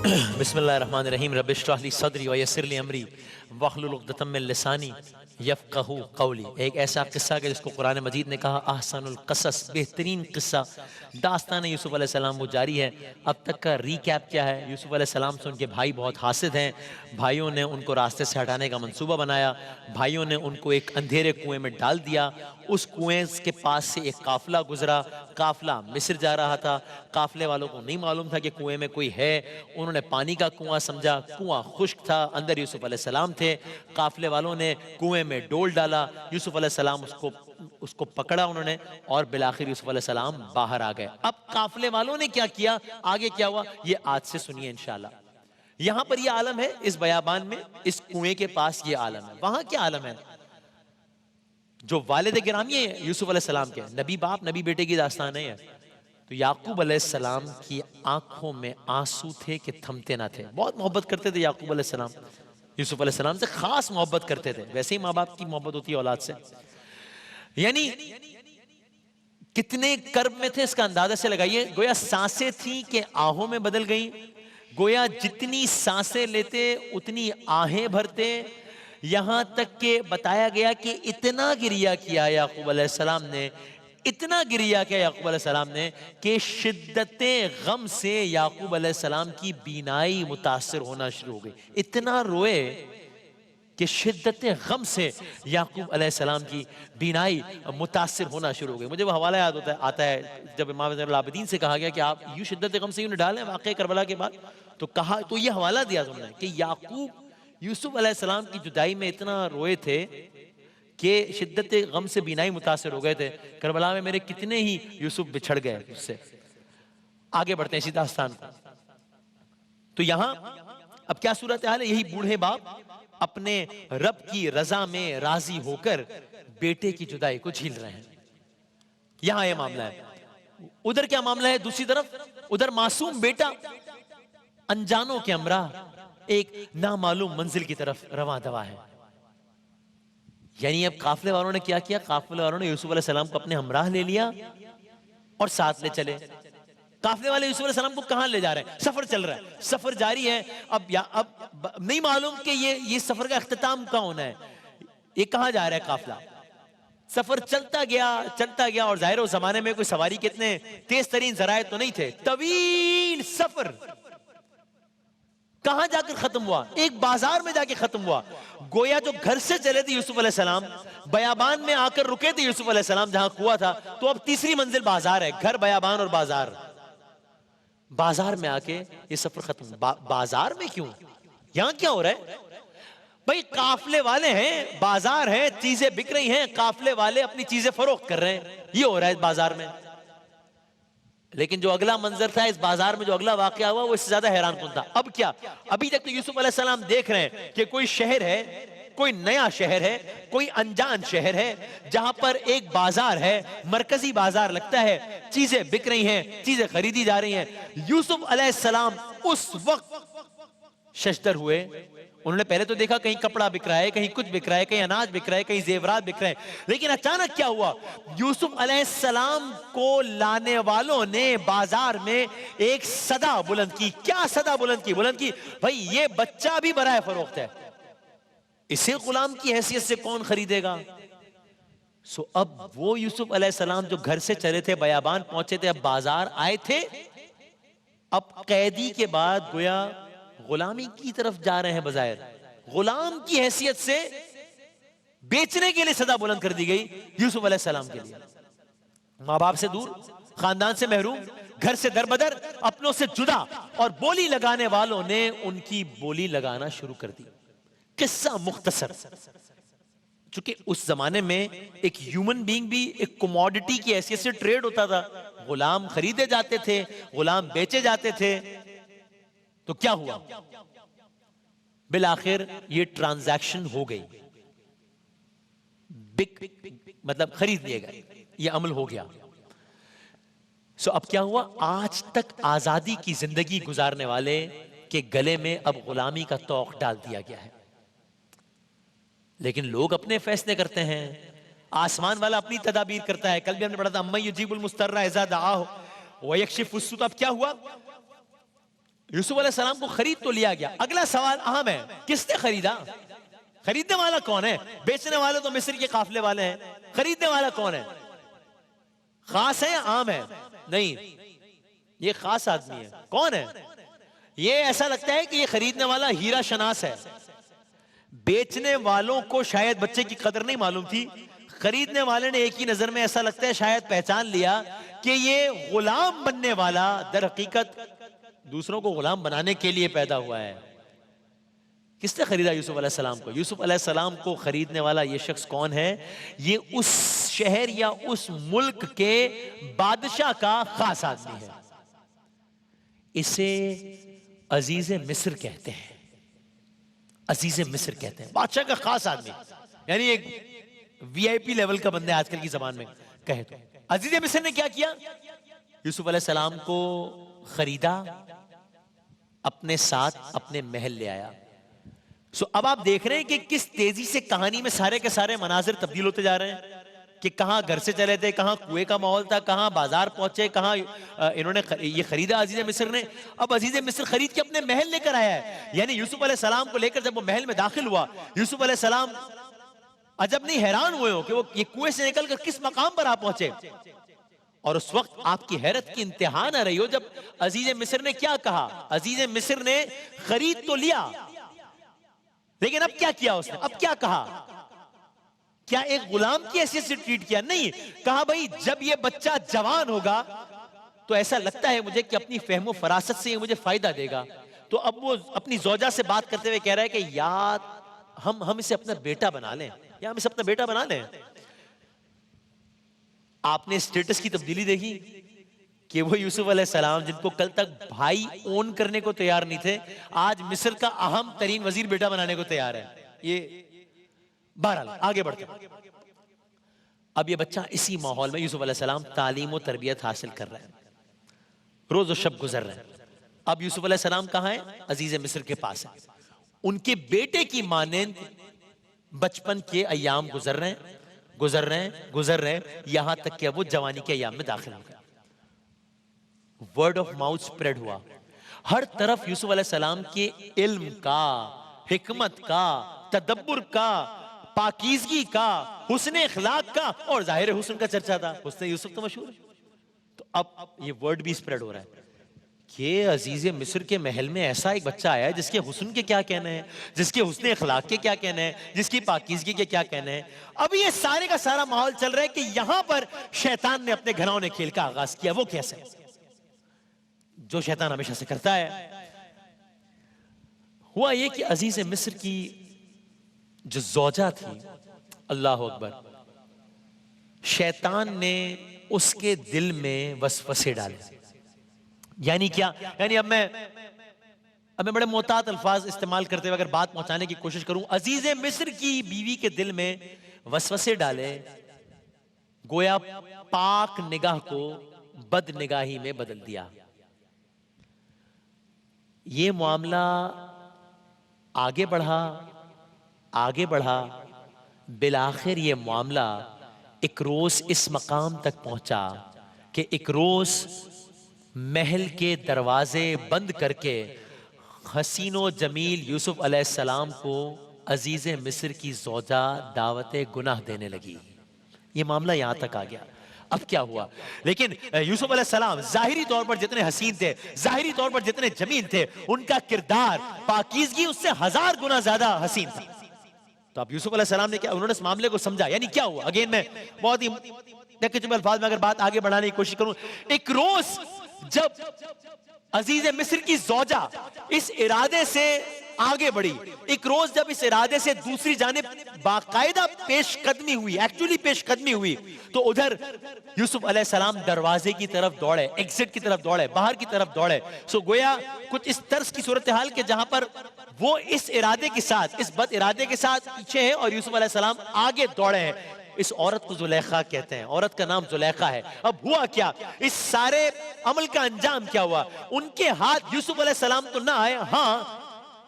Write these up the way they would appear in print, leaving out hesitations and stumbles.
بسم اللہ الرحمن الرحیم رب اشرح لی صدری ویسر لی امری واحلل عقدۃ من لسانی یفقہوا قولی۔ ایک ایسا قصہ کہ جس کو قرآن مجید نے کہا احسن القصص، بہترین قصہ داستان یوسف علیہ السلام وہ جاری ہے۔ اب تک کا ریکیپ کیا ہے؟ یوسف علیہ السلام سے ان کے بھائی بہت حاسد ہیں، بھائیوں نے ان کو راستے سے ہٹانے کا منصوبہ بنایا، بھائیوں نے ان کو ایک اندھیرے کنویں میں ڈال دیا۔ اس کنویں کے پاس سے ایک قافلہ گزرا، قافلہ مصر جا رہا تھا، قافلے والوں کو نہیں معلوم تھا کہ کنویں میں کوئی ہے، انہوں نے پانی کا کنواں سمجھا، کنواں خشک تھا، اندر یوسف علیہ السلام تھے، قافلے والوں نے کنویں میں ڈول ڈالا، یوسف علیہ السلام اس کو پکڑا انہوں نے، اور بالآخر یوسف علیہ السلام باہر آ گئے۔ اب قافلے والوں نے کیا کیا، آگے کیا ہوا، یہ آج سے سنیے انشاءاللہ۔ یہاں پر یہ عالم ہے، اس بیابان میں، اس کنویں کے پاس یہ عالم ہے۔ وہاں کیا عالم ہے؟ جو والد گرامی ہے یوسف علیہ السلام کے، نبی باپ نبی بیٹے کی داستان نہیں ہے، تو یعقوب علیہ السلام کی آنکھوں میں آنسو تھے کہ تھمتے نہ تھے۔ بہت محبت کرتے تھے یعقوب علیہ السلام، یوسف علیہ السلام سے خاص محبت کرتے تھے، ویسے ہی ماں باپ کی محبت ہوتی ہے اولاد سے۔ یعنی کتنے کرب میں تھے اس کا اندازہ سے لگائیے، گویا سانسیں تھیں کہ آہوں میں بدل گئیں، گویا جتنی سانسیں لیتے اتنی آہیں بھرتے، یہاں تک کہ بتایا گیا کہ اتنا گریہ کیا یعقوب علیہ السلام نے، اتنا گریہ کیا یعقوب علیہ السلام نے کہ شدت غم سے یعقوب علیہ السلام کی بینائی متاثر ہونا شروع ہو گئی۔ اتنا روئے کہ شدت غم سے یعقوب علیہ السلام کی بینائی متاثر ہونا شروع ہو گئی۔ مجھے وہ حوالہ یاد آتا ہے جب امام زین العابدین سے کہا گیا کہ آپ یوں شدت غم سے یوں ڈالیں واقعہ کربلا کے بعد، تو یہ حوالہ دیا انہوں نے کہ یعقوب یوسف علیہ السلام کی جدائی میں اتنا روئے تھے کہ شدت غم سے بینائی متاثر ہو گئے تھے، کربلا میں میرے کتنے ہی یوسف بچھڑ گئے اس سے۔ آگے بڑھتے ہیں اسی داستان کو۔ تو یہاں اب کیا صورتحال ہے؟ یہی بوڑھے باپ اپنے رب کی رضا میں راضی ہو کر بیٹے کی جدائی کو جھیل رہے ہیں۔ یہاں یہ معاملہ ہے۔ ادھر کیا معاملہ ہے؟ دوسری طرف ادھر معصوم بیٹا انجانوں کے ہمراہ ایک نامعلوم منزل کی طرف رواں دوا ہے۔ یعنی اب قافلے والوں نے کیا کیا؟ قافلے والوں نے یوسف علیہ السلام کو اپنے ہمراہ لے لیا اور ساتھ لے چلے۔ قافلے والے یوسف علیہ السلام کو کہاں لے جا رہے ہیں؟ سفر چل رہا ہے، سفر جاری ہے۔ اب نہیں معلوم کہ یہ سفر کا اختتام کہاں ہونا ہے، یہ کہاں جا رہا ہے قافلہ۔ سفر چلتا گیا اور ظاہر اس زمانے میں کوئی سواری کے اتنے تیز ترین ذرائع تو نہیں تھے، طویل سفر کہاں جا کر ختم ہوا؟ ایک بازار میں جا کے ختم ہوا۔ گویا جو گھر سے چلے تھے یوسف علیہ السلام، بیابان میں آ کر رکے تھے یوسف علیہ السلام جہاں کنواں تھا، تو اب تیسری منزل بازار ہے، گھر بیابان اور بازار۔ بازار میں آ کے یہ سفر ختم۔ بازار میں کیوں؟ یہاں کیا ہو رہا ہے؟ بھئی قافلے والے ہیں، بازار ہے، چیزیں بک رہی ہیں، قافلے والے اپنی چیزیں فروخت کر رہے ہیں، یہ ہو رہا ہے اس بازار میں۔ لیکن جو اگلا منظر تھا اس بازار میں، جو اگلا واقعہ ہوا، وہ اس سے زیادہ حیران کن تھا۔ اب کیا؟ ابھی تک تو یوسف علیہ السلام دیکھ رہے ہیں کہ کوئی شہر ہے، کوئی نیا شہر ہے، کوئی انجان شہر ہے، جہاں پر ایک بازار ہے، مرکزی بازار لگتا ہے، چیزیں بک رہی ہیں، چیزیں خریدی جا رہی ہیں۔ یوسف علیہ السلام اس وقت ششدر ہوئے۔ انہوں نے پہلے تو دیکھا کہیں کپڑا بک رہا ہے، کہیں کچھ بک رہا ہے، کہیں اناج بک رہا ہے، کہیں زیورات بک رہے ہیں، لیکن اچانک کیا ہوا؟ یوسف علیہ السلام کو لانے والوں نے بازار میں ایک صدا بلند کی۔ کیا صدا بلند کی؟ بھئی یہ بچہ بھی برائے فروخت ہے، اسے غلام کی حیثیت سے کون خریدے گا؟ اب وہ یوسف علیہ السلام جو گھر سے چلے تھے، بیابان پہنچے تھے، اب بازار آئے تھے، اب قیدی کے بعد گویا غلامی کی طرف جا رہے ہیں۔ بظاہر غلام کی حیثیت سے بیچنے کے لیے صدا بلند کر دی گئی یوسف علیہ السلام کے لیے۔ ماں باپ سے دور، خاندان سے محروم، گھر سے دربدر، اپنوں سے جدا، اور بولی لگانے والوں نے ان کی بولی لگانا شروع کر دی۔ قصہ مختصر، چونکہ اس زمانے میں ایک ہیومن بینگ بھی ایک کموڈٹی کی حیثیت سے ٹریڈ ہوتا تھا، غلام خریدے جاتے تھے، غلام بیچے جاتے تھے۔ تو کیا ہوا؟ بالآخر یہ ٹرانزیکشن ہو گئی، مطلب خرید لیے گئے، یہ عمل ہو گیا۔ اب کیا ہوا؟ آج تک آزادی کی زندگی گزارنے والے کے گلے میں اب غلامی کا طوق ڈال دیا گیا ہے۔ لیکن لوگ اپنے فیصلے کرتے ہیں، آسمان والا اپنی تدابیر کرتا ہے۔ کل بھی ہم نے پڑھا تھا اَمَّن یُجِیبُ الْمُضْطَرَّ اِذَا دَعَاهُ وَيَكْشِفُ السُّوءَ۔ اب کیا ہوا؟ یوسف علیہ السلام کو خرید تو لیا گیا. اگلا سوال اہم ہے, کس نے خریدا؟ خریدنے والا کون ہے؟ بیچنے والے تو مصر کے قافلے والے ہیں, خریدنے والا کون ہے؟ خاص ہے یا عام ہے؟ نہیں, یہ خاص آدمی ہے. کون ہے یہ؟ ایسا لگتا ہے کہ یہ خریدنے والا ہیرا شناس ہے. بیچنے والوں کو شاید بچے کی قدر نہیں معلوم تھی, خریدنے والے نے ایک ہی نظر میں ایسا لگتا ہے شاید پہچان لیا کہ یہ غلام بننے والا در حقیقت دوسروں کو غلام بنانے کے لیے پیدا ہوا ہے. کس نے خریدا یوسف علیہ السلام کو؟ یوسف علیہ السلام کو خریدنے والا یہ شخص کون ہے؟ یہ اس شہر یا اس ملک کے بادشاہ کا خاص آدمی ہے. اسے عزیز مصر کہتے ہیں. عزیز مصر کہتے ہیں, بادشاہ کا خاص آدمی, یعنی ایک وی آئی پی لیول کا بندہ آج کل کی زبان میں کہے تو. عزیز مصر نے کیا کیا؟ یوسف علیہ السلام کو خریدا, اپنے ساتھ اپنے محل لے آیا. اب آپ دیکھ رہے ہیں کہ کس تیزی سے کہانی میں سارے کے سارے مناظر تبدیل ہوتے جا رہے ہیں, کہ کہاں گھر سے چلے تھے, کہاں کنویں کا ماحول تھا, کہاں بازار پہنچے, کہاں انہوں نے یہ خریدا عزیز مصر نے. اب عزیز مصر خرید کے اپنے محل لے کر آیا ہے. یعنی یوسف علیہ السلام کو لے کر جب وہ محل میں داخل ہوا, یوسف علیہ السلام عجب نہیں حیران ہوئے ہو کہ وہ یہ کنویں سے نکل کر کس مقام پر آپ پہنچے. اور اس وقت آپ کی حیرت کی انتہا نہ رہی ہو جب عزیز مصر نے کیا کہا. عزیز مصر نے خرید تو لیا, لیکن اب کیا کیا اس نے؟ اب کیا کہا؟ کیا ایک غلام کی حیثیت سے ٹریٹ کیا؟ نہیں, کہا بھائی جب یہ بچہ جوان ہوگا تو ایسا لگتا ہے مجھے کہ اپنی فہم و فراست سے یہ مجھے فائدہ دے گا. تو اب وہ اپنی زوجہ سے بات کرتے ہوئے کہہ رہا ہے کہ یا ہم اسے اپنا بیٹا بنا لیں, یا ہم اسے اپنا بیٹا بنا لیں. آپ نے سٹیٹس کی تبدیلی دیکھی کہ وہ یوسف علیہ السلام جن کو کل تک بھائی اون کرنے کو تیار نہیں تھے, آج مصر کا اہم ترین وزیر بیٹا بنانے کو تیار ہے. یہ بہرحال آگے بڑھتے ہیں. اب یہ بچہ اسی ماحول میں, یوسف علیہ السلام تعلیم و تربیت حاصل کر رہے ہیں, روز و شب گزر رہے ہیں. اب یوسف علیہ السلام کہاں ہے؟ عزیز مصر کے پاس ہے. ان کے بیٹے کی مانند بچپن کے ایام گزر رہے ہیں یہاں تک کہ اب وہ جوانی کے ایام میں داخل ہو گئے. ورڈ آف ماؤتھ سپریڈ ہوا ہر طرف. یوسف علیہ السلام کے علم کا, حکمت کا, تدبر کا, پاکیزگی کا, حسن اخلاق کا, اور ظاہر حسن کا چرچا تھا. حسن یوسف تو مشہور ہے. تو اب یہ ورڈ بھی سپریڈ ہو رہا ہے کہ عزیز مصر کے محل میں ایسا ایک بچہ آیا ہے جس کے حسن کے کیا کہنے ہیں, جس کے حسن اخلاق کے کیا کہنے ہیں, جس کی پاکیزگی کے کیا کہنے ہیں. اب یہ سارے کا سارا ماحول چل رہا ہے کہ یہاں پر شیطان نے اپنے گھرونے کھیل کا آغاز کیا. وہ کیسے؟ جو شیطان ہمیشہ سے کرتا ہے. ہوا یہ کہ عزیز مصر کی جو زوجہ تھی, اللہ اکبر, شیطان نے اس کے دل میں وسوسے ڈالے. یعنی کیا؟ یعنی اب میں بڑے محتاط الفاظ استعمال کرتے ہوئے اگر بات پہنچانے کی کوشش کروں, عزیز مصر کی بیوی کے دل میں وسوسے ڈالے, گویا پاک نگاہ کو بد نگاہی میں بدل دیا. یہ معاملہ آگے بڑھا, بالآخر یہ معاملہ ایک روز اس مقام تک پہنچا کہ ایک روز محل کے دروازے بند کر کے حسین و جمیل یوسف علیہ السلام کو عزیز مصر کی زوجہ دعوت گناہ دینے لگی. یہ معاملہ یہاں تک آ گیا. اب کیا ہوا؟ لیکن یوسف علیہ السلام ظاہری طور پر جتنے حسین تھے, ظاہری طور پر جتنے جمیل تھے, ان کا کردار, پاکیزگی اس سے 1000 گنا زیادہ حسین تھا. تو اب یوسف علیہ السلام نے کیا, انہوں نے اس معاملے کو سمجھا. یعنی کیا ہوا؟ اگین میں بہت ہی نکچے الفاظ میں اگر بات آگے بڑھانے کی کوشش کروں, ایک روز جب عزیز مصر کی زوجہ اس ارادے سے آگے بڑھی, ایک روز جب اس ارادے سے دوسری جانب باقاعدہ پیش قدمی ہوئی, تو ادھر یوسف علیہ السلام دروازے کی طرف دوڑے, ایگزٹ کی طرف دوڑے, باہر کی طرف دوڑے. سو گویا کچھ اس طرز کی صورتحال کہ جہاں پر وہ اس ارادے کے ساتھ, اس بد ارادے کے ساتھ پیچھے ہیں اور یوسف علیہ السلام آگے دوڑے ہیں. اس عورت کو زلیخا کہتے ہیں, عورت کا نام زلیخا ہے. اب ہوا کیا؟ اس سارے عمل کا انجام کیا ہوا؟ ان کے ہاتھ یوسف علیہ السلام تو نہ آئے, ہاں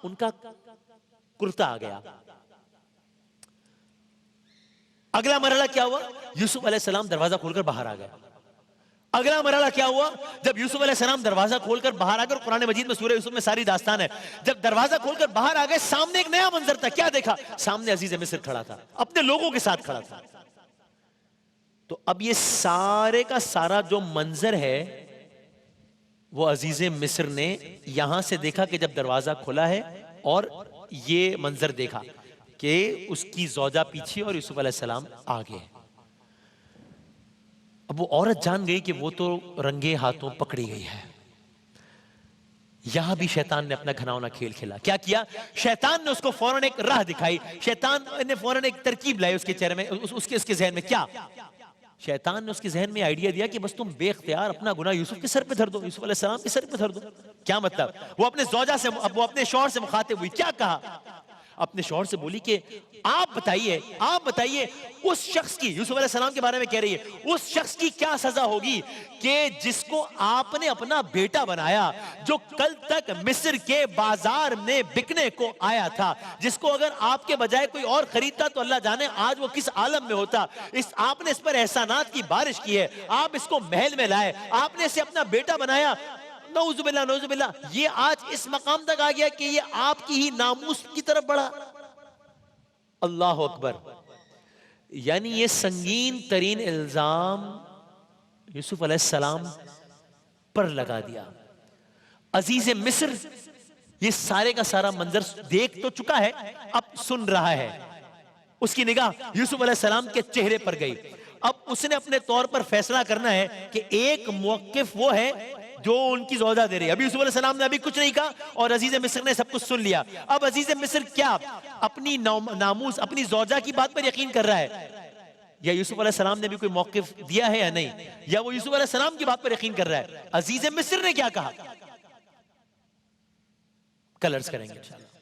ان کا کرتا آ گیا. اگلا مرحلہ کیا ہوا؟ یوسف علیہ السلام دروازہ کھول کر باہر آ گئے. اگلا مرحلہ کیا ہوا؟ جب یوسف علیہ السلام دروازہ کھول کر باہر آ گئے، قرآن مجید میں سورہ یوسف میں ساری داستان ہے، جب دروازہ کھول کر باہر آ گئے سامنے ایک نیا منظر تھا. کیا دیکھا؟ سامنے عزیز مصر کھڑا تھا، اپنے لوگوں کے ساتھ کھڑا تھا. تو اب یہ سارے کا سارا جو منظر ہے وہ عزیز مصر نے یہاں سے دیکھا کہ جب دروازہ کھلا ہے، اور یہ منظر دیکھا کہ اس کی زوجہ پیچھے اور یوسف علیہ السلام آگے. اب وہ عورت جان گئی کہ وہ تو رنگے ہاتھوں پکڑی گئی ہے. یہاں بھی شیطان نے اپنا گھناؤنا کھیل کھیلا. کیا کیا؟ شیطان نے اس کو فوراً ایک راہ دکھائی، شیطان نے فوراً ایک ترکیب لائی اس کے چہرے میں، اس کے ذہن میں. کیا؟ شیطان نے اس کے ذہن میں آئیڈیا دیا کہ بس تم بے اختیار اپنا گناہ یوسف کے سر پہ دھر دو، یوسف علیہ السلام کے سر پہ دھر دو. کیا مطلب؟ وہ اپنے زوجہ سے، وہ اپنے شوہر سے مخاطب ہوئی. کیا کہا؟ اپنے شوہر سے بولی کہ آپ بتائیے اس شخص کی، یوسف علیہ السلام کے بارے میں کہہ رہی ہے، اس شخص کی کیا سزا ہوگی کہ جس کو آپ نے اپنا بیٹا بنایا، جو کل تک مصر کے بازار میں بکنے کو آیا تھا، جس کو اگر آپ کے بجائے کوئی اور خریدتا تو اللہ جانے آج وہ کس عالم میں ہوتا. آپ نے اس پر احسانات کی بارش کی ہے، آپ اس کو محل میں لائے، آپ نے اسے اپنا بیٹا بنایا. نعوذ باللہ. یہ آج اس مقام تک آ گیا کہ یہ آپ کی ہی ناموس کی طرف بڑھا. اللہ اکبر. یعنی یہ سنگین ترین الزام یوسف علیہ السلام پر لگا دیا. عزیز مصر یہ سارے کا سارا منظر دیکھ تو چکا ہے، اب سن رہا ہے. اس کی نگاہ یوسف علیہ السلام کے چہرے پر گئی. اب اس نے اپنے طور پر فیصلہ کرنا ہے کہ ایک موقف وہ ہے جو ان کی زوجہ دے رہی ہے. ابھی یوسف علیہ السلام نے ابھی کچھ نہیں کہا اور عزیز مصر نے سب کچھ سن لیا. اب عزیز مصر کیا اپنی ناموس، اپنی زوجہ کی بات پر یقین کر رہا ہے، یا یوسف علیہ السلام نے بھی کوئی موقف دیا ہے یا نہیں، یا وہ یوسف علیہ السلام کی بات پر یقین کر رہا ہے؟ عزیز مصر نے کیا کہا؟ کل عرض کریں گے انشاءاللہ.